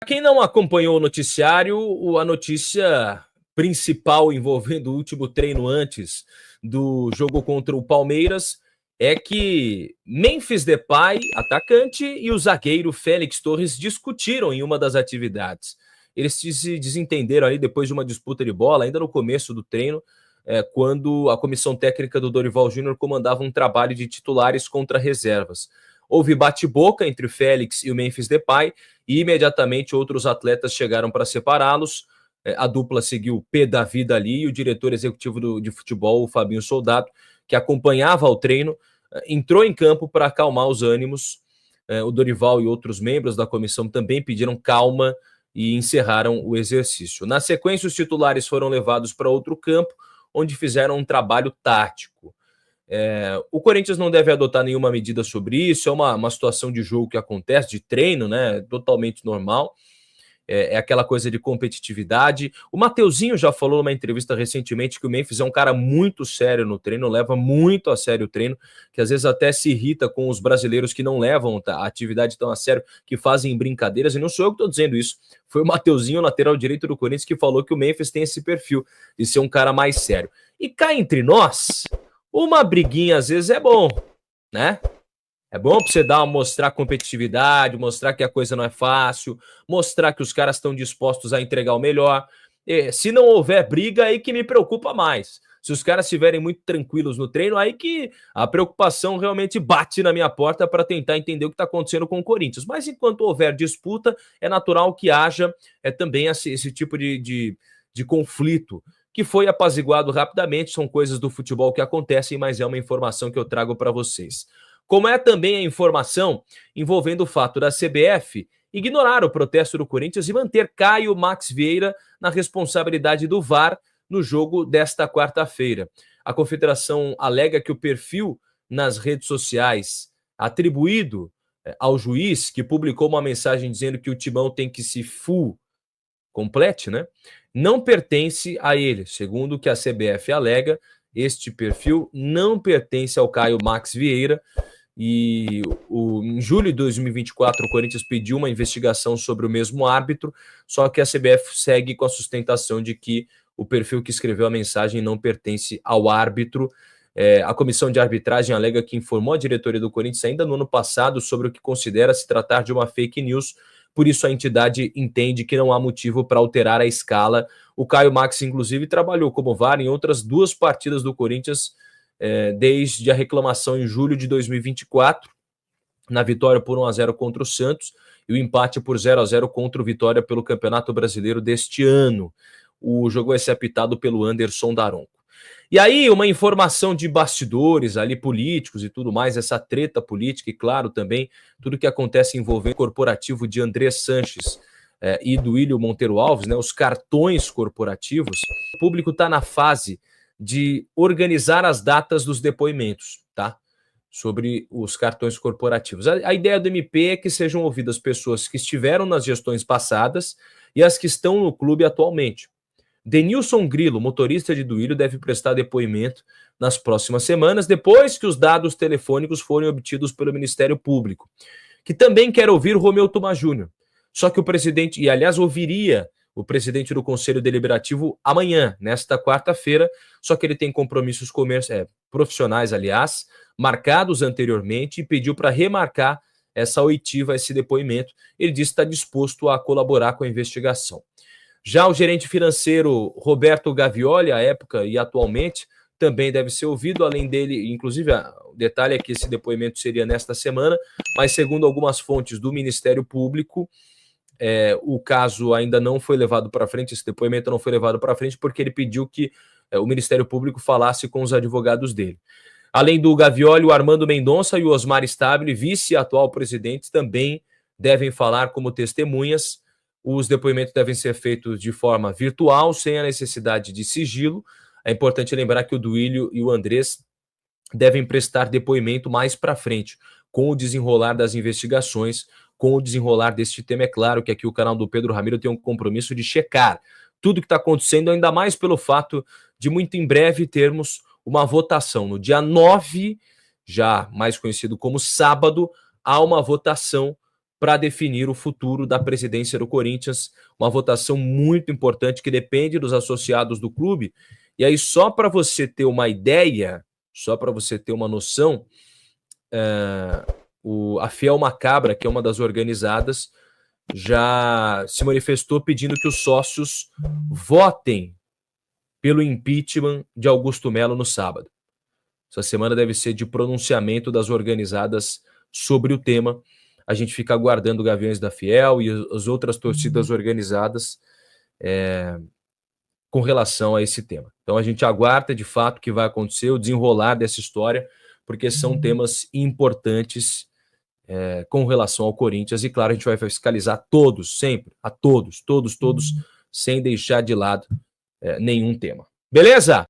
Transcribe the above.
Quem não acompanhou o noticiário, a notícia principal envolvendo o último treino antes do jogo contra o Palmeiras é que Memphis Depay, atacante, e o zagueiro Félix Torres discutiram em uma das atividades. Eles se desentenderam ali depois de uma disputa de bola, ainda no começo do treino, quando a comissão técnica do Dorival Júnior comandava um trabalho de titulares contra reservas. Houve bate-boca entre o Félix e o Memphis Depay e imediatamente outros atletas chegaram para separá-los. A dupla seguiu o pé da vida ali e o diretor executivo de futebol, o Fabinho Soldado, que acompanhava o treino, entrou em campo para acalmar os ânimos. O Dorival e outros membros da comissão também pediram calma e encerraram o exercício. Na sequência, os titulares foram levados para outro campo, onde fizeram um trabalho tático. O Corinthians não deve adotar nenhuma medida sobre isso, é uma situação de jogo que acontece, de treino, né? Totalmente normal. É aquela coisa de competitividade. O Mateuzinho já falou numa entrevista recentemente que o Memphis é um cara muito sério no treino, leva muito a sério o treino, que às vezes até se irrita com os brasileiros que não levam a atividade tão a sério, que fazem brincadeiras, e não sou eu que estou dizendo isso. Foi o Mateuzinho, lateral direito do Corinthians, que falou que o Memphis tem esse perfil de ser um cara mais sério. E cá entre nós, uma briguinha às vezes é bom, né? É bom pra você mostrar competitividade, mostrar que a coisa não é fácil, mostrar que os caras estão dispostos a entregar o melhor. Se não houver briga, aí que me preocupa mais. Se os caras estiverem muito tranquilos no treino, aí que a preocupação realmente bate na minha porta para tentar entender o que está acontecendo com o Corinthians. Mas enquanto houver disputa, é natural que haja também esse tipo de conflito, que foi apaziguado rapidamente. São coisas do futebol que acontecem, mas é uma informação que eu trago para vocês. Como é também a informação envolvendo o fato da CBF ignorar o protesto do Corinthians e manter Caio Max Vieira na responsabilidade do VAR no jogo desta quarta-feira. A confederação alega que o perfil nas redes sociais atribuído ao juiz, que publicou uma mensagem dizendo que o Timão tem que se complete, né? Não pertence a ele. Segundo o que a CBF alega, este perfil não pertence ao Caio Max Vieira. E em julho de 2024, o Corinthians pediu uma investigação sobre o mesmo árbitro, só que a CBF segue com a sustentação de que o perfil que escreveu a mensagem não pertence ao árbitro. A comissão de arbitragem alega que informou a diretoria do Corinthians ainda no ano passado sobre o que considera se tratar de uma fake news, por isso a entidade entende que não há motivo para alterar a escala. O Caio Max, inclusive, trabalhou como VAR em outras duas partidas do Corinthians, desde a reclamação em julho de 2024, na vitória por 1-0 contra o Santos e o empate por 0-0 contra o Vitória pelo Campeonato Brasileiro deste ano. O jogo vai ser apitado pelo Anderson Daronco. E aí, uma informação de bastidores ali, políticos e tudo mais, essa treta política e, claro, também tudo que acontece envolvendo o corporativo de André Sanches e do William Monteiro Alves, né, os cartões corporativos. O público está na fase de organizar as datas dos depoimentos, tá? Sobre os cartões corporativos. A ideia do MP é que sejam ouvidas pessoas que estiveram nas gestões passadas e as que estão no clube atualmente. Denilson Grilo, motorista de Duílio, deve prestar depoimento nas próximas semanas, depois que os dados telefônicos forem obtidos pelo Ministério Público, que também quer ouvir Romeu Tuma Júnior. Só que o presidente, e aliás ouviria o presidente do Conselho Deliberativo amanhã, nesta quarta-feira, só que ele tem compromissos profissionais, aliás, marcados anteriormente, e pediu para remarcar essa oitiva, esse depoimento. Ele disse que está disposto a colaborar com a investigação. Já o gerente financeiro Roberto Gavioli, à época e atualmente, também deve ser ouvido. Além dele, inclusive, o detalhe é que esse depoimento seria nesta semana, mas segundo algumas fontes do Ministério Público, o caso ainda não foi levado para frente, esse depoimento não foi levado para frente porque ele pediu que o Ministério Público falasse com os advogados dele. Além do Gavioli, o Armando Mendonça e o Osmar Stabile, vice e atual presidente, também devem falar como testemunhas. Os depoimentos devem ser feitos de forma virtual, sem a necessidade de sigilo. É importante lembrar que o Duílio e o Andrés devem prestar depoimento mais para frente, com o desenrolar das investigações, com o desenrolar deste tema. É claro que aqui o canal do Pedro Ramiro tem um compromisso de checar tudo que está acontecendo, ainda mais pelo fato de muito em breve termos uma votação. No dia 9, já mais conhecido como sábado, há uma votação para definir o futuro da presidência do Corinthians. Uma votação muito importante que depende dos associados do clube. E aí, só para você ter uma ideia, só para você ter uma noção, a Fiel Macabra, que é uma das organizadas, já se manifestou pedindo que os sócios votem pelo impeachment de Augusto Melo no sábado. Essa semana deve ser de pronunciamento das organizadas sobre o tema. A gente fica aguardando o Gaviões da Fiel e as outras torcidas organizadas com relação a esse tema. Então a gente aguarda de fato o que vai acontecer, o desenrolar dessa história, porque são temas importantes com relação ao Corinthians. E claro, a gente vai fiscalizar todos, sempre, a todos, sem deixar de lado nenhum tema. Beleza?